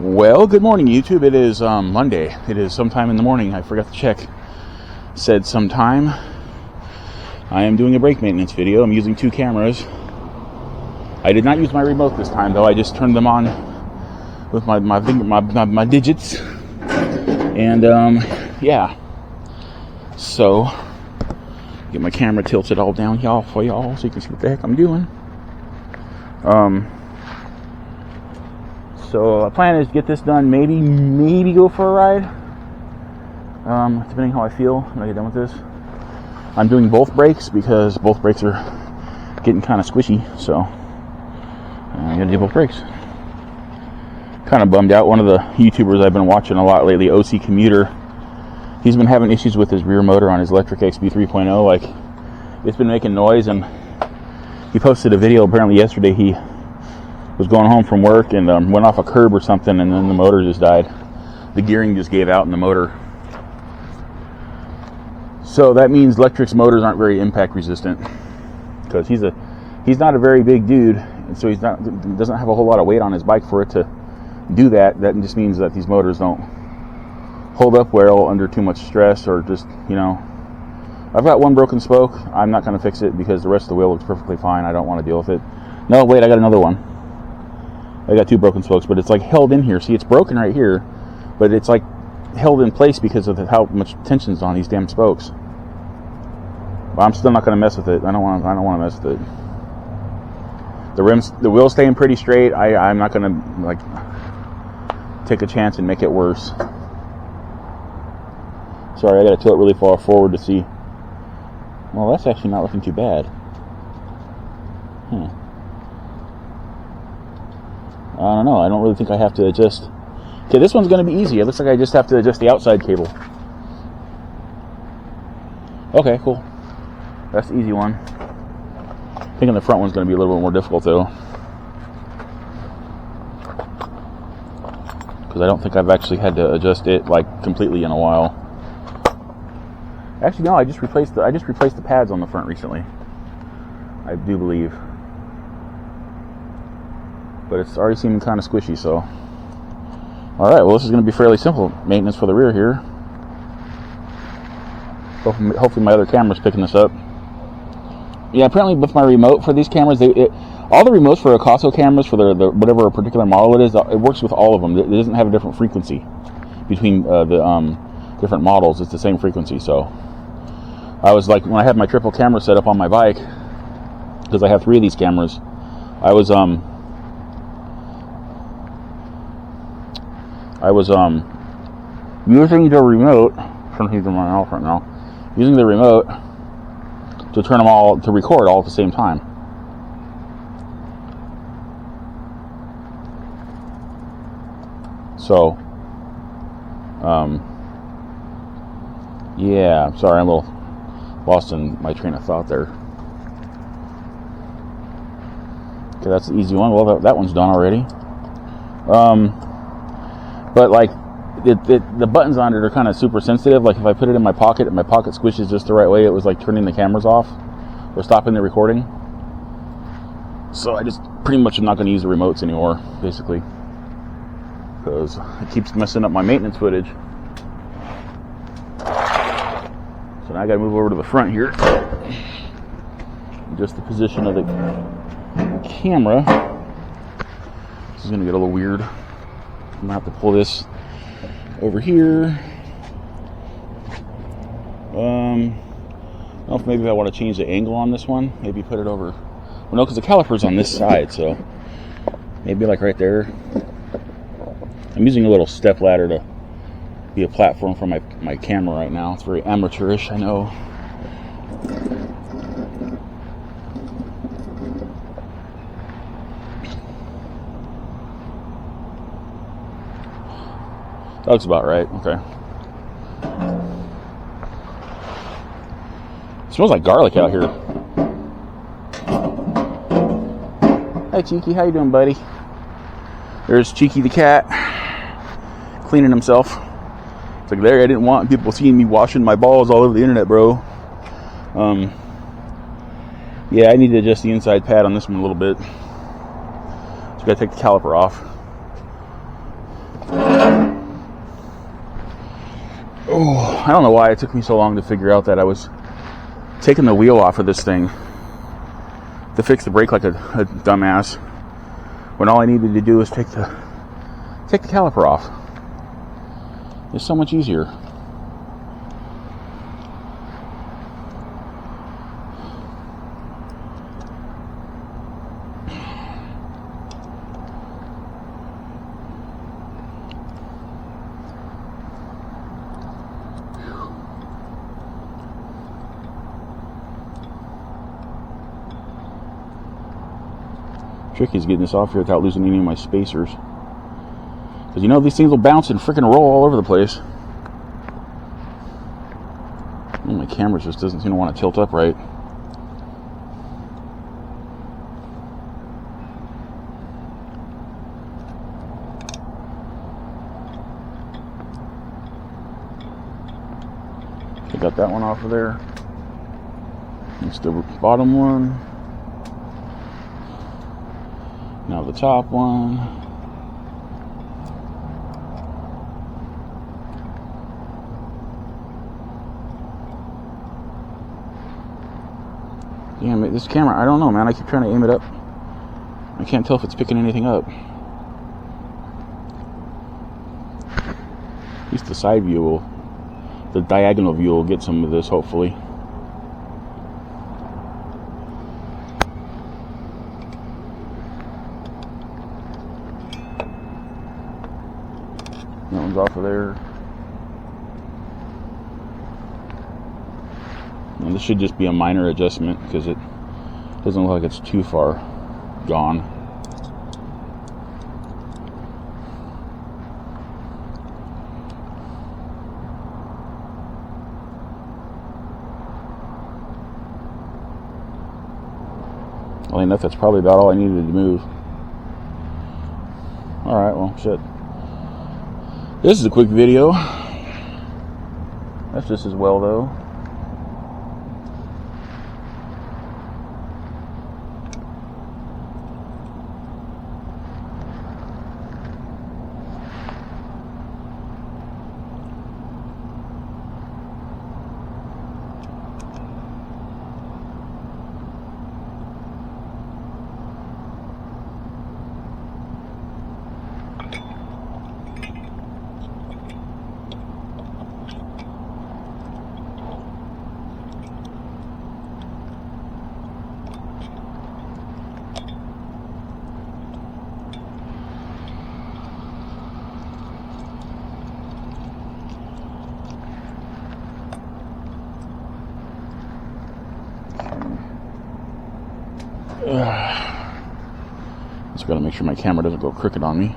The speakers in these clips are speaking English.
Well, good morning, YouTube. It is Monday. It is sometime in the morning. I forgot to check. Said sometime. I am doing a brake maintenance video. I'm using two cameras. I did not use my remote this time, though. I just turned them on with my digits. And yeah. So get my camera tilted all down for y'all so you can see what the heck I'm doing. So the plan is to get this done, maybe go for a ride, depending how I feel when I get done with this. I'm doing both brakes because both brakes are getting kind of squishy, so I gotta do both brakes. Kind of bummed out. One of the YouTubers I've been watching a lot lately, OC Commuter, he's been having issues with his rear motor on his electric XB 3.0. Like, it's been making noise, and he posted a video apparently yesterday. He was going home from work and went off a curb or something, and then the motor just died. The gearing just gave out in the motor. So that means electric's motors aren't very impact resistant, because he's not a very big dude, and so doesn't have a whole lot of weight on his bike for it to do that. That just means that these motors don't hold up well under too much stress, or just, you know, I've got one broken spoke. I'm not going to fix it because the rest of the wheel looks perfectly fine. I don't want to deal with it. No, wait, I got another one. I got two broken spokes, but it's like held in here. See, it's broken right here, but it's like held in place because of how much tension's on these damn spokes. But I'm still not going to mess with it. I don't want to mess with it. The wheel's staying pretty straight. I'm not going to like take a chance and make it worse. Sorry, I got to tilt really far forward to see. Well, that's actually not looking too bad. I don't know. I don't really think I have to adjust. Okay, this one's going to be easy. It looks like I just have to adjust the outside cable. Okay, cool. That's the easy one. Thinking the front one's going to be a little bit more difficult, though, because I don't think I've actually had to adjust it like completely in a while. Actually, no. I just replaced the pads on the front recently, I do believe. But it's already seeming kind of squishy, so. Alright, well, this is going to be fairly simple maintenance for the rear here. Hopefully my other camera's picking this up. Yeah, apparently with my remote for these cameras, all the remotes for Akaso cameras, for the whatever particular model it is, it works with all of them. It doesn't have a different frequency between the different models. It's the same frequency, so. I was like, when I had my triple camera set up on my bike, because I have 3 of these cameras, I was using the remote. Something's in my mouth right now. Using the remote to turn them all to record all at the same time. So, yeah. I'm sorry, I'm a little lost in my train of thought there. Okay, that's the easy one. Well, that one's done already. But like, the buttons on it are kind of super sensitive. Like if I put it in my pocket and my pocket squishes just the right way, it was like turning the cameras off or stopping the recording. So I just pretty much am not going to use the remotes anymore, basically, because it keeps messing up my maintenance footage. So now I got to move over to the front here. Just the position of the camera. This is going to get a little weird. I'm going to have to pull this over here. I don't know if maybe I want to change the angle on this one. Maybe put it over. Well, no, because the caliper's on this side, so maybe like right there. I'm using a little step ladder to be a platform for my camera right now. It's very amateurish, I know. That looks about right. Okay. It smells like garlic out here. Hey, Cheeky. How you doing, buddy? There's Cheeky the cat, cleaning himself. It's like, Larry, I didn't want people seeing me washing my balls all over the internet, bro. Yeah, I need to adjust the inside pad on this one a little bit. So I gotta take the caliper off. Oh, I don't know why it took me so long to figure out that I was taking the wheel off of this thing to fix the brake like a dumbass, when all I needed to do was take the caliper off. It's so much easier. Tricky is getting this off here without losing any of my spacers. Because you know these things will bounce and freaking roll all over the place. And my camera just doesn't seem to want to tilt up right. I got that one off of there. It's the bottom one. Now the top one. Damn it, this camera, I don't know, man. I keep trying to aim it up. I can't tell if it's picking anything up. At least the side view will, the diagonal view will get some of this, hopefully. That one's off of there. And this should just be a minor adjustment because it doesn't look like it's too far gone. Well, enough, that's probably about all I needed to move. Alright, well, shit. This is a quick video. That's just as well, though. Just gotta make sure my camera doesn't go crooked on me.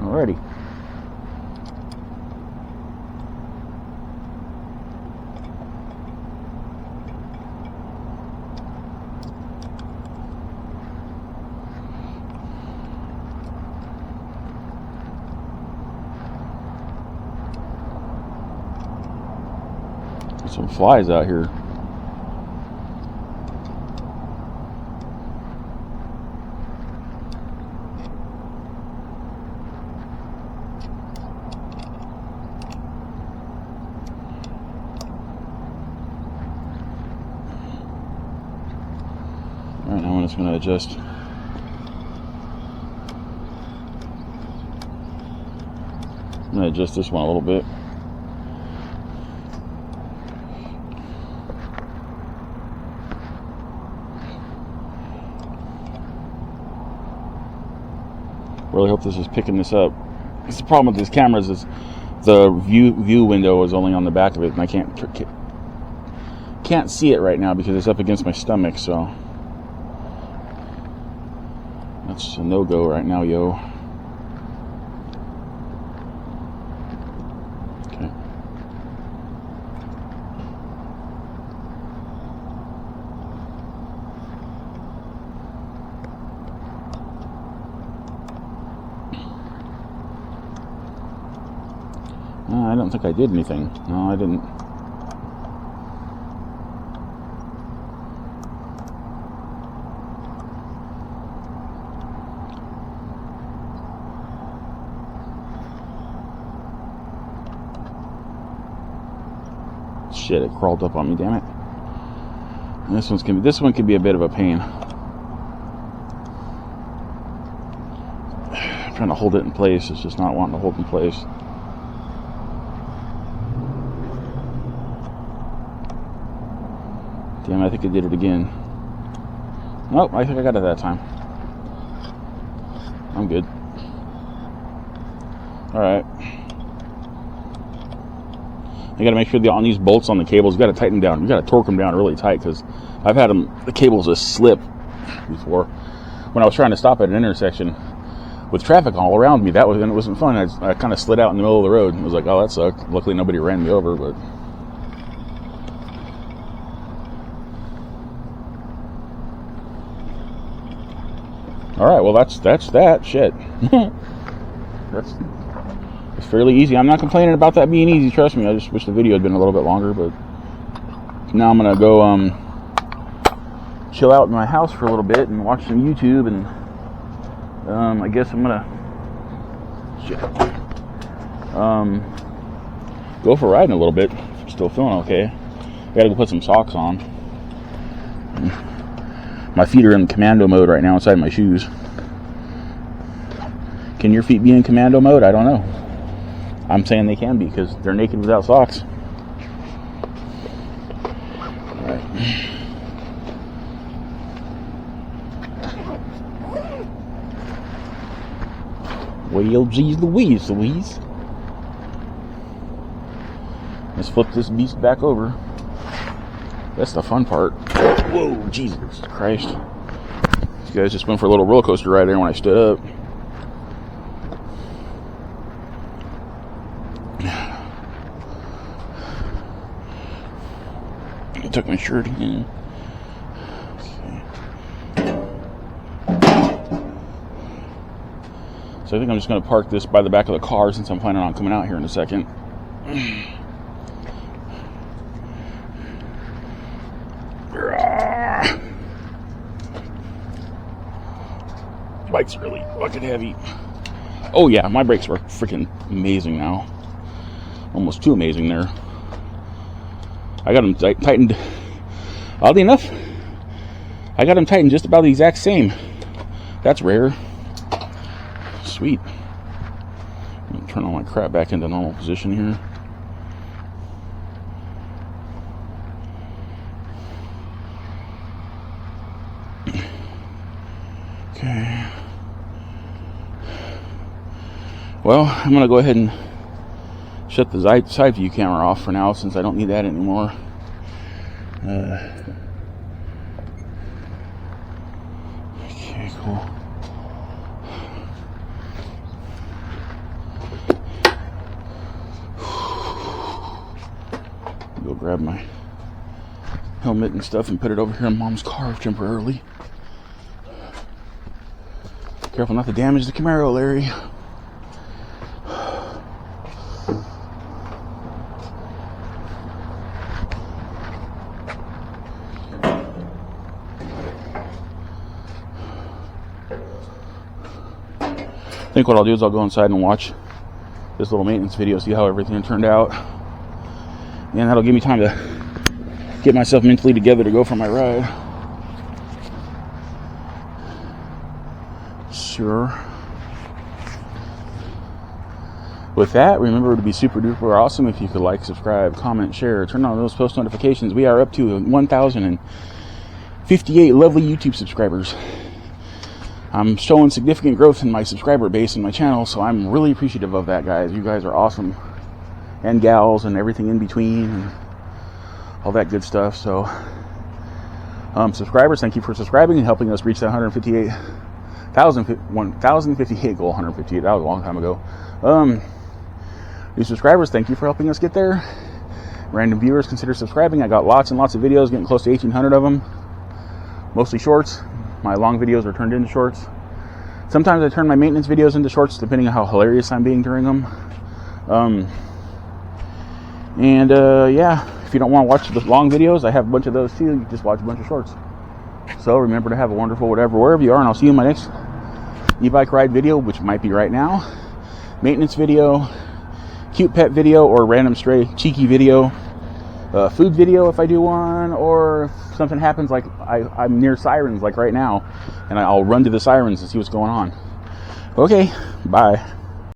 Alrighty. Some flies out here. All right, now I'm just going to adjust. I'm going to adjust this one a little bit. Really hope this is picking this up. It's the problem with these cameras is the view window is only on the back of it, and I can't see it right now because it's up against my stomach. So that's a no-go right now, yo. Okay. I don't think I did anything. No, I didn't. Shit, it crawled up on me, damn it. And this one can be a bit of a pain. I'm trying to hold it in place. It's just not wanting to hold in place. Damn, I think I did it again. Nope, I think I got it that time. I'm good. Alright. You gotta make sure on these bolts on the cables, you gotta tighten them down. You gotta torque them down really tight, because I've had the cables just slip before. When I was trying to stop at an intersection with traffic all around me, it wasn't fun. I kind of slid out in the middle of the road. It was like, oh, that sucked. Luckily, nobody ran me over, but. Alright, well, that's that. Shit. It's fairly easy. I'm not complaining about that being easy, trust me. I just wish the video had been a little bit longer, but now I'm gonna go chill out in my house for a little bit and watch some YouTube, and I guess I'm gonna go for a ride in a little bit. I'm still feeling okay. I gotta go put some socks on. My feet are in commando mode right now inside my shoes. Can your feet be in commando mode? I don't know. I'm saying they can be, because they're naked without socks. Alright. Well, geez Louise. Let's flip this beast back over. That's the fun part. Whoa, Jesus Christ. These guys just went for a little roller coaster ride there when I stood up. I took my shirt again. Okay. So I think I'm just going to park this by the back of the car, since I'm planning on coming out here in a second. Bike's really fucking heavy. Oh yeah, my brakes are freaking amazing now. Almost too amazing there. I got them tightened. Oddly enough, I got them tightened just about the exact same. That's rare. Sweet. I'm gonna turn all my crap back into normal position here. Okay. Well, I'm going to go ahead and shut the side view camera off for now, since I don't need that anymore. Okay, cool. Go grab my helmet and stuff and put it over here in Mom's car temporarily. Careful not to damage the Camaro, Larry. I think what I'll do is I'll go inside and watch this little maintenance video, see how everything turned out. And that'll give me time to get myself mentally together to go for my ride. Sure. With that, remember to be super duper awesome if you could like, subscribe, comment, share, turn on those post notifications. We are up to 1,058 lovely YouTube subscribers. I'm showing significant growth in my subscriber base and my channel, so I'm really appreciative of that, guys. You guys are awesome. And gals and everything in between and all that good stuff. So subscribers, thank you for subscribing and helping us reach that 1,058 goal. 158, that was a long time ago. New subscribers, thank you for helping us get there. Random viewers, consider subscribing. I got lots and lots of videos, getting close to 1,800 of them. Mostly shorts. My long videos are turned into shorts. Sometimes I turn my maintenance videos into shorts, depending on how hilarious I'm being during them. And yeah, if you don't want to watch the long videos, I have a bunch of those too. You can just watch a bunch of shorts. So remember to have a wonderful whatever, wherever you are, and I'll see you in my next e-bike ride video, which might be right now, maintenance video, cute pet video, or random stray cheeky video, food video if I do one, or if something happens like I'm near sirens like right now, and I'll run to the sirens and see what's going on. Okay, bye.